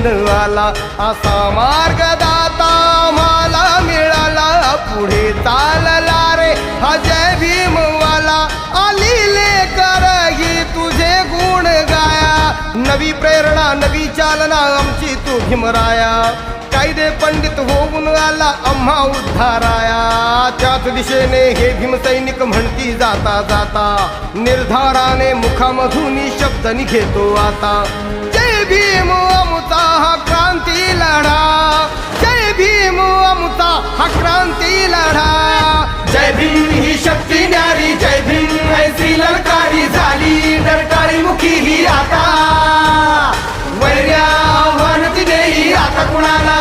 घेऊन आला, असा मार्गदाता मला मिळाला, पुढे चालला रे हा जय भीमवाला, आलिले करही तुझे गुण गाया, नवी प्रेरणा नवी चालना आमची तू भीमराया, कायदे पंडित होऊन आला आम्हा उद्धाराया, त्याच दिशेने हे भीमसैनिक म्हणती जाता जाता, निर्धाराने मुखामधून शब्द निघेतो आता, जय भीम अमुता हा क्रांती लढा, जय भीम अमुता हा क्रांती लढा, जय भीम ही शक्ती न्यारी, जय भीम ऐसी ललकारी झाली, डरकाळी मुखी ही आता, वैर्या आव्हान दिले आता कुणाला